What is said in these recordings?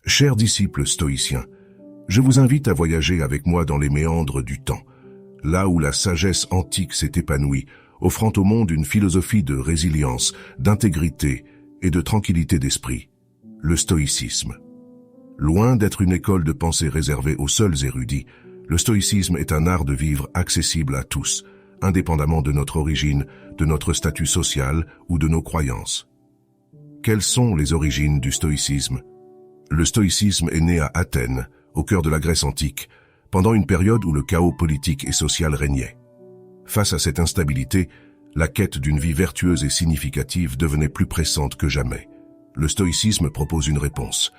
Chers disciples stoïciens, je vous invite à voyager avec moi dans les méandres du temps, là où la sagesse antique s'est épanouie, offrant au monde une philosophie de résilience, d'intégrité et de tranquillité d'esprit, le stoïcisme. Loin d'être une école de pensée réservée aux seuls érudits, le stoïcisme est un art de vivre accessible à tous, indépendamment de notre origine, de notre statut social ou de nos croyances. Quelles sont les origines du stoïcisme? Le stoïcisme est né à Athènes, au cœur de la Grèce antique, pendant une période où le chaos politique et social régnait. Face à cette instabilité, la quête d'une vie vertueuse et significative devenait plus pressante que jamais. Le stoïcisme propose une réponse.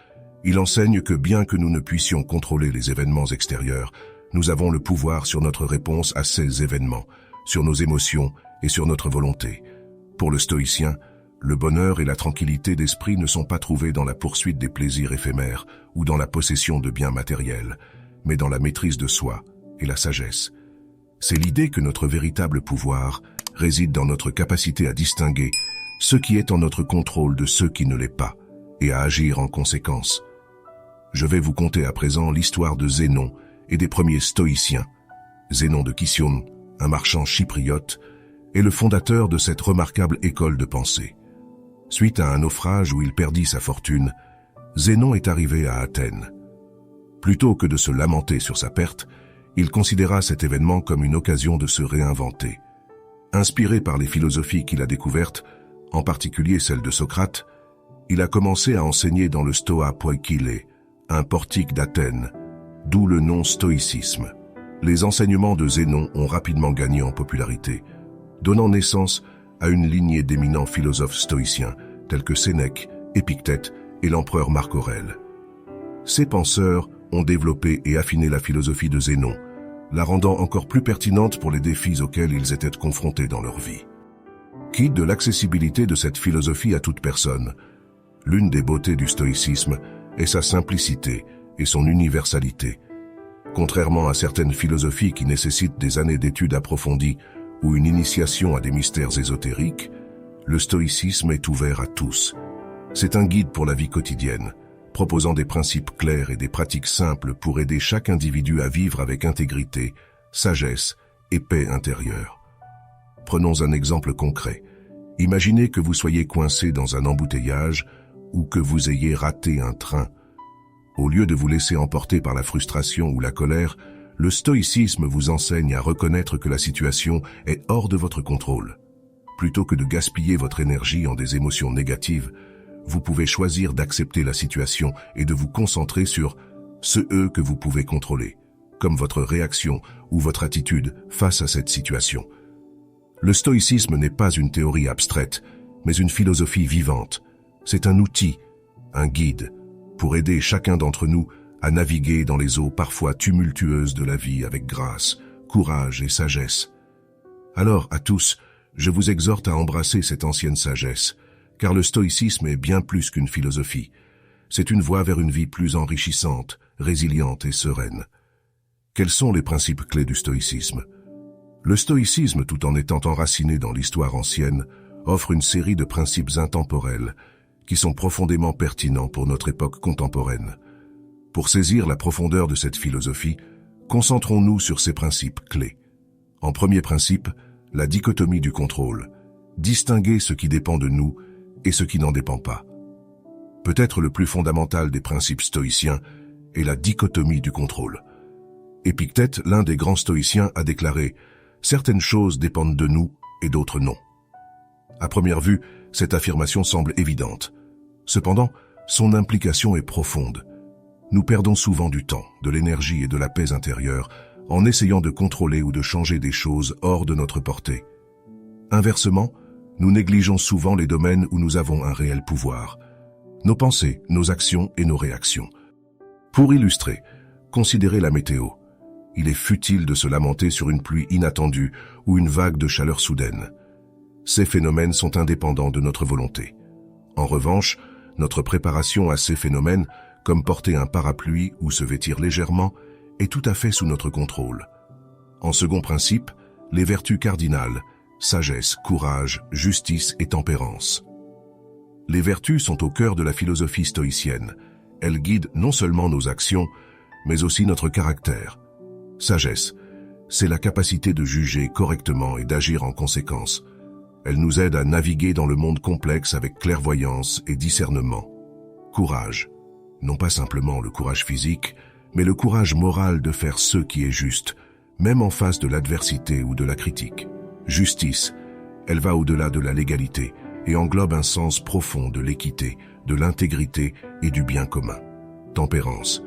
Il enseigne que bien que nous ne puissions contrôler les événements extérieurs, nous avons le pouvoir sur notre réponse à ces événements, sur nos émotions et sur notre volonté. Pour le stoïcien, le bonheur et la tranquillité d'esprit ne sont pas trouvés dans la poursuite des plaisirs éphémères ou dans la possession de biens matériels, mais dans la maîtrise de soi et la sagesse. C'est l'idée que notre véritable pouvoir réside dans notre capacité à distinguer ce qui est en notre contrôle de ce qui ne l'est pas, et à agir en conséquence. Je vais vous conter à présent l'histoire de Zénon et des premiers stoïciens. Zénon de Kision, un marchand chypriote, est le fondateur de cette remarquable école de pensée. Suite à un naufrage où il perdit sa fortune, Zénon est arrivé à Athènes. Plutôt que de se lamenter sur sa perte, il considéra cet événement comme une occasion de se réinventer. Inspiré par les philosophies qu'il a découvertes, en particulier celle de Socrate, il a commencé à enseigner dans le Stoa Poikile, un portique d'Athènes, d'où le nom stoïcisme. Les enseignements de Zénon ont rapidement gagné en popularité, donnant naissance à une lignée d'éminents philosophes stoïciens tels que Sénèque, Épictète et l'empereur Marc Aurèle. Ces penseurs ont développé et affiné la philosophie de Zénon, la rendant encore plus pertinente pour les défis auxquels ils étaient confrontés dans leur vie. Quitte de l'accessibilité de cette philosophie à toute personne, l'une des beautés du stoïcisme est sa simplicité et son universalité. Contrairement à certaines philosophies qui nécessitent des années d'études approfondies ou une initiation à des mystères ésotériques, le stoïcisme est ouvert à tous. C'est un guide pour la vie quotidienne, proposant des principes clairs et des pratiques simples pour aider chaque individu à vivre avec intégrité, sagesse et paix intérieure. Prenons un exemple concret. Imaginez que vous soyez coincé dans un embouteillage ou que vous ayez raté un train. Au lieu de vous laisser emporter par la frustration ou la colère, le stoïcisme vous enseigne à reconnaître que la situation est hors de votre contrôle. Plutôt que de gaspiller votre énergie en des émotions négatives, vous pouvez choisir d'accepter la situation et de vous concentrer sur ce que vous pouvez contrôler, comme votre réaction ou votre attitude face à cette situation. Le stoïcisme n'est pas une théorie abstraite, mais une philosophie vivante. C'est un outil, un guide, pour aider chacun d'entre nous à naviguer dans les eaux parfois tumultueuses de la vie avec grâce, courage et sagesse. Alors, à tous, je vous exhorte à embrasser cette ancienne sagesse, car le stoïcisme est bien plus qu'une philosophie. C'est une voie vers une vie plus enrichissante, résiliente et sereine. Quels sont les principes clés du stoïcisme? Le stoïcisme, tout en étant enraciné dans l'histoire ancienne, offre une série de principes intemporels qui sont profondément pertinents pour notre époque contemporaine. Pour saisir la profondeur de cette philosophie, concentrons-nous sur ces principes clés. En premier principe, la dichotomie du contrôle. Distinguer ce qui dépend de nous et ce qui n'en dépend pas. Peut-être le plus fondamental des principes stoïciens est la dichotomie du contrôle. Épictète, l'un des grands stoïciens, a déclaré « Certaines choses dépendent de nous et d'autres non ». À première vue, cette affirmation semble évidente. Cependant, son implication est profonde. Nous perdons souvent du temps, de l'énergie et de la paix intérieure en essayant de contrôler ou de changer des choses hors de notre portée. Inversement, nous négligeons souvent les domaines où nous avons un réel pouvoir. Nos pensées, nos actions et nos réactions. Pour illustrer, considérez la météo. Il est futile de se lamenter sur une pluie inattendue ou une vague de chaleur soudaine. Ces phénomènes sont indépendants de notre volonté. En revanche, notre préparation à ces phénomènes, comme porter un parapluie ou se vêtir légèrement, est tout à fait sous notre contrôle. En second principe, les vertus cardinales, sagesse, courage, justice et tempérance. Les vertus sont au cœur de la philosophie stoïcienne. Elle guide non seulement nos actions, mais aussi notre caractère. Sagesse, c'est la capacité de juger correctement et d'agir en conséquence. Elle nous aide à naviguer dans le monde complexe avec clairvoyance et discernement. Courage, non pas simplement le courage physique, mais le courage moral de faire ce qui est juste, même en face de l'adversité ou de la critique. Justice, elle va au-delà de la légalité et englobe un sens profond de l'équité, de l'intégrité et du bien commun. Tempérance,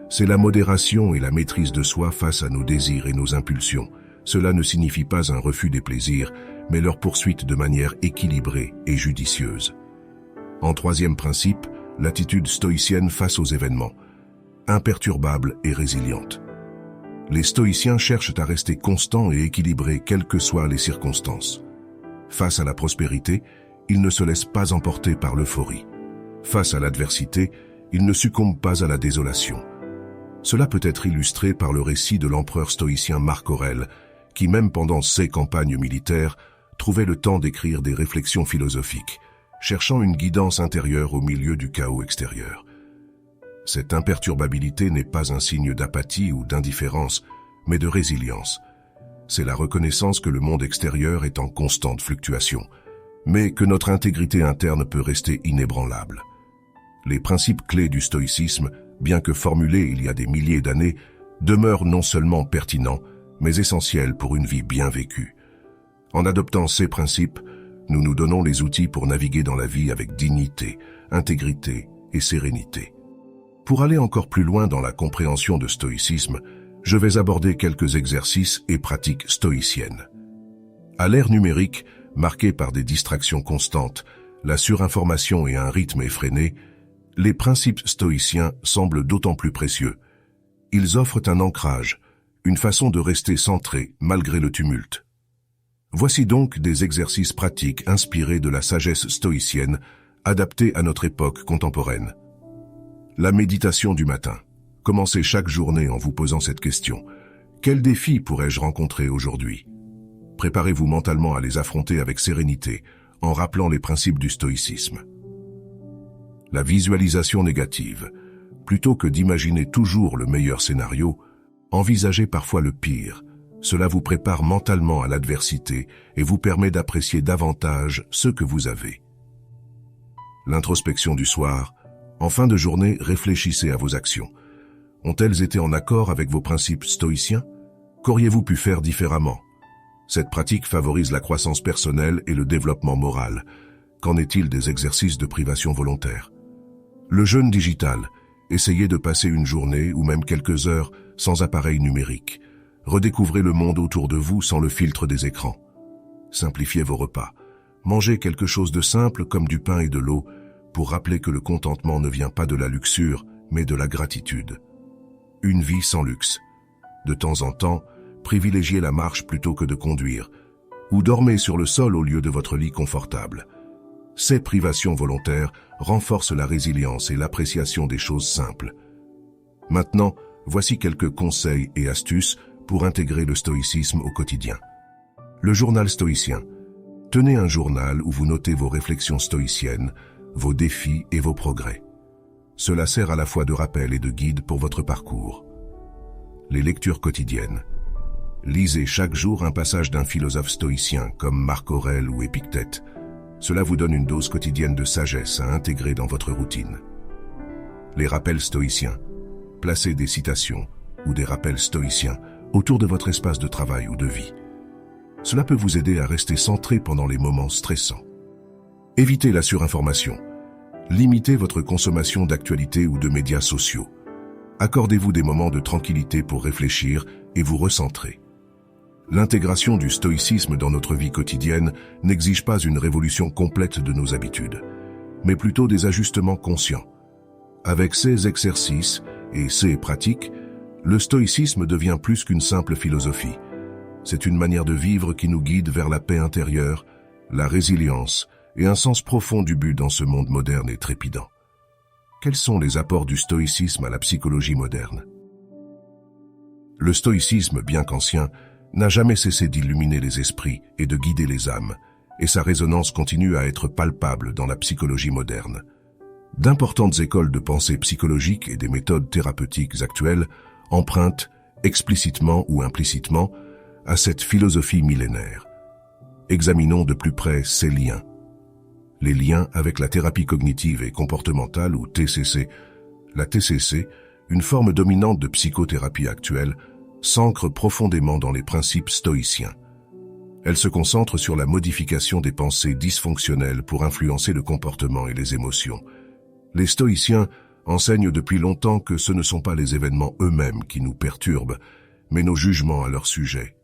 c'est la modération et la maîtrise de soi face à nos désirs et nos impulsions. Cela ne signifie pas un refus des plaisirs, mais leur poursuite de manière équilibrée et judicieuse. En troisième principe, l'attitude stoïcienne face aux événements, imperturbable et résiliente. Les stoïciens cherchent à rester constants et équilibrés quelles que soient les circonstances. Face à la prospérité, ils ne se laissent pas emporter par l'euphorie. Face à l'adversité, ils ne succombent pas à la désolation. Cela peut être illustré par le récit de l'empereur stoïcien Marc Aurèle, qui même pendant ses campagnes militaires, trouvait le temps d'écrire des réflexions philosophiques, cherchant une guidance intérieure au milieu du chaos extérieur. Cette imperturbabilité n'est pas un signe d'apathie ou d'indifférence, mais de résilience. C'est la reconnaissance que le monde extérieur est en constante fluctuation, mais que notre intégrité interne peut rester inébranlable. Les principes clés du stoïcisme, bien que formulés il y a des milliers d'années, demeurent non seulement pertinents, mais essentiels pour une vie bien vécue. En adoptant ces principes, nous nous donnons les outils pour naviguer dans la vie avec dignité, intégrité et sérénité. Pour aller encore plus loin dans la compréhension de stoïcisme, je vais aborder quelques exercices et pratiques stoïciennes. À l'ère numérique, marquée par des distractions constantes, la surinformation et un rythme effréné, les principes stoïciens semblent d'autant plus précieux. Ils offrent un ancrage, une façon de rester centré malgré le tumulte. Voici donc des exercices pratiques inspirés de la sagesse stoïcienne, adaptés à notre époque contemporaine. La méditation du matin. Commencez chaque journée en vous posant cette question. Quels défis pourrais-je rencontrer aujourd'hui? Préparez-vous mentalement à les affronter avec sérénité, en rappelant les principes du stoïcisme. La visualisation négative. Plutôt que d'imaginer toujours le meilleur scénario, envisagez parfois le pire. Cela vous prépare mentalement à l'adversité et vous permet d'apprécier davantage ce que vous avez. L'introspection du soir. En fin de journée, réfléchissez à vos actions. Ont-elles été en accord avec vos principes stoïciens? Qu'auriez-vous pu faire différemment? Cette pratique favorise la croissance personnelle et le développement moral. Qu'en est-il des exercices de privation volontaire? Le jeûne digital. Essayez de passer une journée ou même quelques heures sans appareil numérique. Redécouvrez le monde autour de vous sans le filtre des écrans. Simplifiez vos repas. Mangez quelque chose de simple comme du pain et de l'eau pour rappeler que le contentement ne vient pas de la luxure, mais de la gratitude. Une vie sans luxe. De temps en temps, privilégiez la marche plutôt que de conduire, ou dormez sur le sol au lieu de votre lit confortable. Ces privations volontaires renforcent la résilience et l'appréciation des choses simples. Maintenant, voici quelques conseils et astuces pour intégrer le stoïcisme au quotidien. Le journal stoïcien. Tenez un journal où vous notez vos réflexions stoïciennes, vos défis et vos progrès. Cela sert à la fois de rappel et de guide pour votre parcours. Les lectures quotidiennes. Lisez chaque jour un passage d'un philosophe stoïcien comme Marc Aurèle ou Épictète. Cela vous donne une dose quotidienne de sagesse à intégrer dans votre routine. Les rappels stoïciens. Placez des citations ou des rappels stoïciens autour de votre espace de travail ou de vie. Cela peut vous aider à rester centré pendant les moments stressants. Évitez la surinformation. Limitez votre consommation d'actualités ou de médias sociaux. Accordez-vous des moments de tranquillité pour réfléchir et vous recentrer. L'intégration du stoïcisme dans notre vie quotidienne n'exige pas une révolution complète de nos habitudes, mais plutôt des ajustements conscients. Avec ces exercices et ces pratiques, le stoïcisme devient plus qu'une simple philosophie. C'est une manière de vivre qui nous guide vers la paix intérieure, la résilience et un sens profond du but dans ce monde moderne et trépidant. Quels sont les apports du stoïcisme à la psychologie moderne? Le stoïcisme, bien qu'ancien, n'a jamais cessé d'illuminer les esprits et de guider les âmes, et sa résonance continue à être palpable dans la psychologie moderne. D'importantes écoles de pensée psychologique et des méthodes thérapeutiques actuelles empruntent, explicitement ou implicitement, à cette philosophie millénaire. Examinons de plus près ces liens. Les liens avec la thérapie cognitive et comportementale ou TCC. La TCC, une forme dominante de psychothérapie actuelle, s'ancre profondément dans les principes stoïciens. Elle se concentre sur la modification des pensées dysfonctionnelles pour influencer le comportement et les émotions. Les stoïciens enseignent depuis longtemps que ce ne sont pas les événements eux-mêmes qui nous perturbent, mais nos jugements à leur sujet.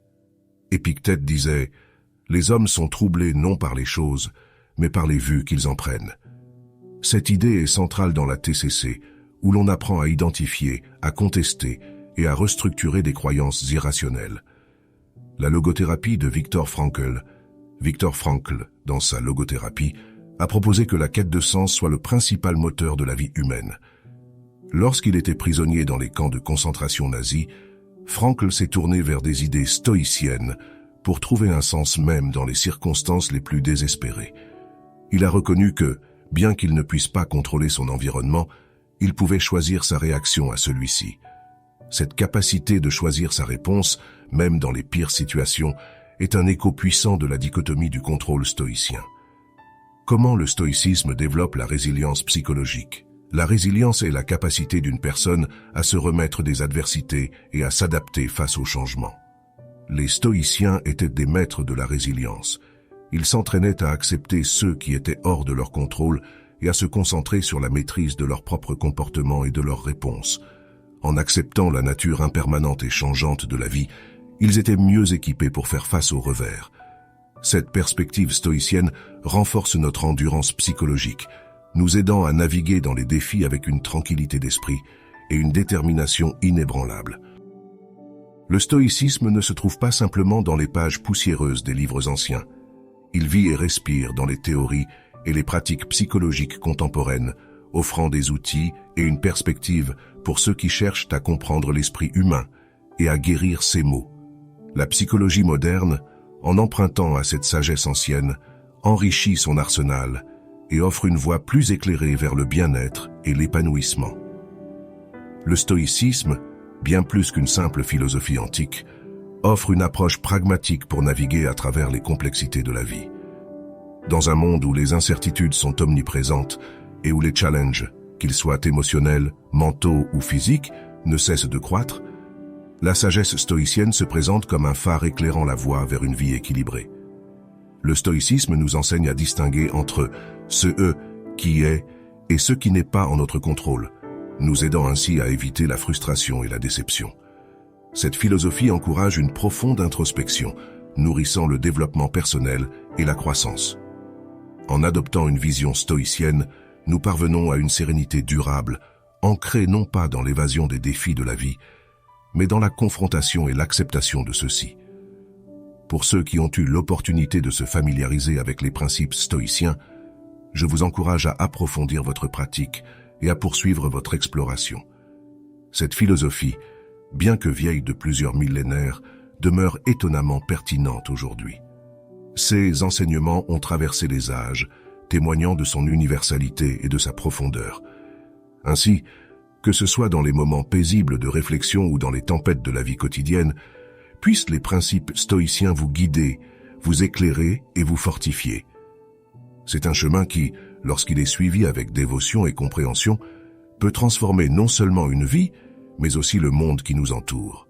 Épictète disait « Les hommes sont troublés non par les choses, mais par les vues qu'ils en prennent ». Cette idée est centrale dans la TCC, où l'on apprend à identifier, à contester et à restructurer des croyances irrationnelles. La logothérapie de Viktor Frankl, dans sa logothérapie, a proposé que la quête de sens soit le principal moteur de la vie humaine. Lorsqu'il était prisonnier dans les camps de concentration nazis, Frankl s'est tourné vers des idées stoïciennes pour trouver un sens même dans les circonstances les plus désespérées. Il a reconnu que, bien qu'il ne puisse pas contrôler son environnement, il pouvait choisir sa réaction à celui-ci. Cette capacité de choisir sa réponse, même dans les pires situations, est un écho puissant de la dichotomie du contrôle stoïcien. Comment le stoïcisme développe la résilience psychologique? La résilience est la capacité d'une personne à se remettre des adversités et à s'adapter face aux changements. Les stoïciens étaient des maîtres de la résilience. Ils s'entraînaient à accepter ceux qui étaient hors de leur contrôle et à se concentrer sur la maîtrise de leur propre comportement et de leurs réponses. En acceptant la nature impermanente et changeante de la vie, ils étaient mieux équipés pour faire face aux revers. Cette perspective stoïcienne renforce notre endurance psychologique, nous aidant à naviguer dans les défis avec une tranquillité d'esprit et une détermination inébranlable. Le stoïcisme ne se trouve pas simplement dans les pages poussiéreuses des livres anciens. Il vit et respire dans les théories et les pratiques psychologiques contemporaines, offrant des outils et une perspective pour ceux qui cherchent à comprendre l'esprit humain et à guérir ses maux. La psychologie moderne, en empruntant à cette sagesse ancienne, enrichit son arsenal et offre une voie plus éclairée vers le bien-être et l'épanouissement. Le stoïcisme, bien plus qu'une simple philosophie antique, offre une approche pragmatique pour naviguer à travers les complexités de la vie. Dans un monde où les incertitudes sont omniprésentes et où les challenges, qu'ils soient émotionnels, mentaux ou physiques, ne cessent de croître, la sagesse stoïcienne se présente comme un phare éclairant la voie vers une vie équilibrée. Le stoïcisme nous enseigne à distinguer entre ce qui est et ce qui n'est pas en notre contrôle, nous aidant ainsi à éviter la frustration et la déception. Cette philosophie encourage une profonde introspection, nourrissant le développement personnel et la croissance. En adoptant une vision stoïcienne, nous parvenons à une sérénité durable, ancrée non pas dans l'évasion des défis de la vie, mais dans la confrontation et l'acceptation de ceux-ci. Pour ceux qui ont eu l'opportunité de se familiariser avec les principes stoïciens, je vous encourage à approfondir votre pratique et à poursuivre votre exploration. Cette philosophie, bien que vieille de plusieurs millénaires, demeure étonnamment pertinente aujourd'hui. Ces enseignements ont traversé les âges, témoignant de son universalité et de sa profondeur. Ainsi, que ce soit dans les moments paisibles de réflexion ou dans les tempêtes de la vie quotidienne, puissent les principes stoïciens vous guider, vous éclairer et vous fortifier. C'est un chemin qui, lorsqu'il est suivi avec dévotion et compréhension, peut transformer non seulement une vie, mais aussi le monde qui nous entoure.